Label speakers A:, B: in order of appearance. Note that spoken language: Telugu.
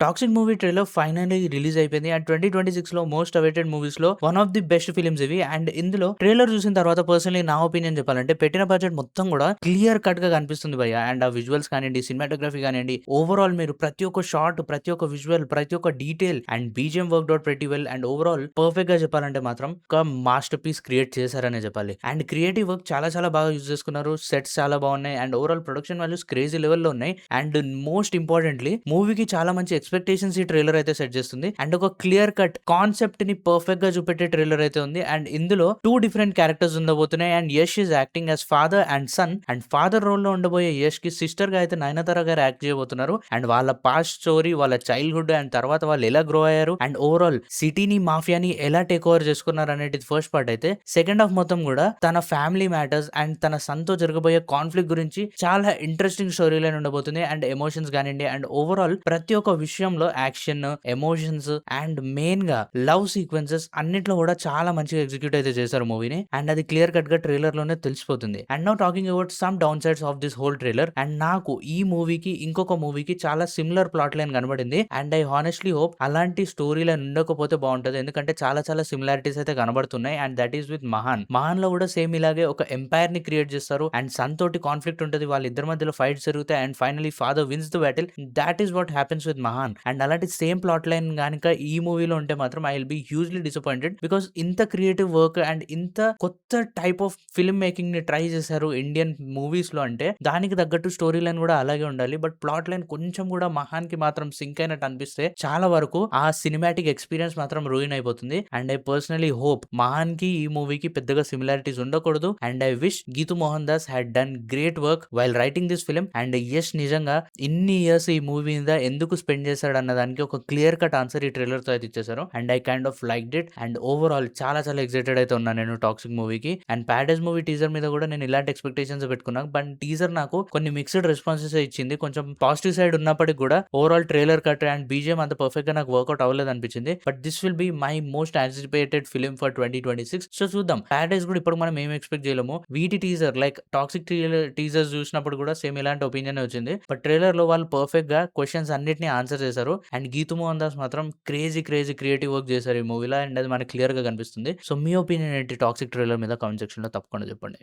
A: 'Toxic' movie trailer finally release అయిపోయింది. అండ్ 2026లో మోస్ట్ అవైటెడ్ మూవీస్‌లో one of the best films ఇవి. అండ్ ఇందులో ట్రైలర్ చూసిన తర్వాత పర్సనల్లీ నా ఒపీనియన్ చెప్పాలంటే పెట్టిన బడ్జెట్ మొత్తం కూడా క్లియర్ కట్‌గా కనిపిస్తుంది భయ్య. అండ్ ఆ విజువల్స్ కానియండి, సినిమాటోగ్రఫీ కానియండి, ఓవరాల్ మీరు ప్రతి ఒక్క షాట్, ప్రతి ఒక్క విజువల్, ప్రతి ఒక్క detail and BGM worked out pretty well. And overall పర్ఫెక్ట్‌గా చెప్పాలంటే మాత్రం ఒక మాస్టర్ పీస్ క్రియేట్ చేశారనే చెప్పాలి. అండ్ క్రియేటివ్ వర్క్ చాలా చాలా బాగా యూజ్ చేసుకున్నారు. సెట్స్ చాలా బాగున్నాయి. And overall production values crazy లెవెల్‌లో ఉన్నాయి. అండ్ మోస్ట్ ఇంపార్టెంట్‌లీ మూవీకి చాలా మంచి ఎక్స్‌పెక్టేషన్స్ ఈ ట్రైలర్ అయితే సెట్ చేస్తుంది. అండ్ ఒక క్లియర్ కట్ కాన్సెప్ట్ ని పర్ఫెక్ట్ గా చూపెట్టే ట్రైలర్ అయితే ఉంది. అండ్ ఇందులో 2 డిఫరెంట్ క్యారెక్టర్స్ ఉండబోతున్నాయి. And Yash is acting as father and son. And father role లో ఉండబోయే యష్ కి సిస్టర్ గా అయితే నయనతార గారు యాక్ట్ చేయబోతున్నారు. అండ్ వాళ్ళ పాస్ట్ స్టోరీ, వాళ్ళ చైల్డ్హుడ్ అండ్ తర్వాత వాళ్ళు ఎలా గ్రో అయ్యారు అండ్ ఓవరాల్ సిటీని, మాఫియాని ఎలా టేక్ ఓవర్ చేసుకున్నారు అనేది ఫస్ట్ పార్ట్ అయితే. సెకండ్ హాఫ్ మొత్తం కూడా తన ఫ్యామిలీ మ్యాటర్స్ అండ్ తన సన్ తో జరగబోయే కాన్ఫ్లిక్ట్ గురించి చాలా ఇంట్రెస్టింగ్ స్టోరీ లైన్ ఉండబోతుంది. అండ్ ఎమోషన్స్ కానివ్వండి అండ్ ఓవరాల్ ప్రతి ఒక్క విషయంలో యాక్షన్, ఎమోషన్స్ అండ్ మెయిన్ గా లవ్ సీక్వెన్సెస్ అన్నిట్లో కూడా చాలా మంచిగా ఎగ్జిక్యూట్ అయితే చేశారు మూవీని. అండ్ అది క్లియర్ కట్ గా ట్రైలర్ లోనే తెలిసిపోతుంది. And now talking about some down sides of this whole trailer. And నాకు ఈ మూవీకి ఇంకొక మూవీకి చాలా సిమిలర్ ప్లాట్ లైన్ కనబడింది. అండ్ ఐ హానెస్ట్లీ హోప్ అలాంటి స్టోరీ లైన్ ఉండకపోతే బాగుంటది. ఎందుకంటే చాలా చాలా సిమిలారిటీస్ అయితే కనబడుతున్నాయి. అండ్ దట్ ఈస్ విత్ మహాన్. మహాన్ లో కూడా సేమ్ ఇలాగే ఒక ఎంపైర్ ని క్రియేట్ చేస్తారు. అండ్ సన్ తోటి కాన్ఫ్లిక్ట్ ఉంటుంది. వాళ్ళిద్దరి మధ్యలో ఫైట్స్ జరుగుతాయి. And finally father wins the battle. That is what happens with Mahaan. And అలాంటి సేమ్ ప్లాట్ లైన్ గానిక ఈ మూవీలో ఉంటే మాత్రం I will be hugely disappointed. Because ఇంత క్రియేటివ్ వర్క్ అండ్ ఇంత కొత్త టైప్ ఆఫ్ ఫిల్మ్ మేకింగ్ ని ట్రై చేశారు ఇండియన్ మూవీస్ లో అంటే దానికి తగ్గట్టు స్టోరీ లైన్ కూడా అలాగే ఉండాలి. బట్ ప్లాట్ లైన్ కొంచెం కూడా మహాన్ కి మాత్రం సింక్ అయినట్టు అనిపిస్తే చాలా వరకు ఆ సినిమాటిక్ ఎక్స్పీరియన్స్ మాత్రం రూయిన్ అయిపోతుంది. And I personally hope Mahaan కి ఈ మూవీకి పెద్దగా సిమిలారిటీస్ ఉండకూడదు. And I wish Geetu Mohan Das had done great work while writing this film. And Yash నిజంగా ఇన్ని ఇయర్స్ ఈ మూవీ మీద ఎందుకు స్పెండ్ చేశాడు అన్న దానికి ఒక క్లియర్ కట్ ఆన్సర్ ఈ ట్రైలర్ తో అయితే ఇచ్చేసారు. And I kind of like it. And overall చాలా చాలా ఎక్సైటెడ్ అయితే ఉన్నాను నేను టాక్సిక్ మూవీకి. అండ్ ప్యాడేజ్ మూవీ టీజర్ మీద కూడా నేను ఇలాంటి ఎక్స్పెక్టేషన్స్ పెట్టుకున్నాను. బట్ టీజర్ నాకు కొన్ని మిక్స్డ్ రెస్పాన్సెస్ ఇచ్చింది. కొంచెం పాజిటివ్ సైడ్ ఉన్నప్పటికీ కూడా overall trailer cut and BJM అంత పర్ఫెక్ట్ గా నాకు వర్కౌట్ అవ్వలేదు అనిపించింది. But this will be my most anticipated film for 2026. So చూద్దాం. ప్యాడేజ్ కూడా ఇప్పుడు మనం ఏం ఎక్స్పెక్ట్ చేయలేము. వీటి టీజర్ లైక్ టాక్సిక్ టీజర్స్ చూసినప్పుడు కూడా సేమ్ ఇలాంటి ఒపీనియన్ వచ్చింది. బట్ ట్రైలర్ లో వాళ్ళు పర్ఫెక్ట్ గా క్వశ్చన్స్ అన్నిటిని ఆన్సర్ చేశారు. అండ్ గీతు మోహన్ దాస్ మాత్రం క్రేజీ క్రియేటివ్ వర్క్ చేశారు ఈ మూవీలో. అండ్ అది మనకి క్లియర్ గా కనిపిస్తుంది. సో మీ ఒపీనియన్ ఏంటి టాక్సిక్ ట్రైలర్ మీద? కామెంట్ సెక్షన్ లో తప్పకుండా చెప్పండి.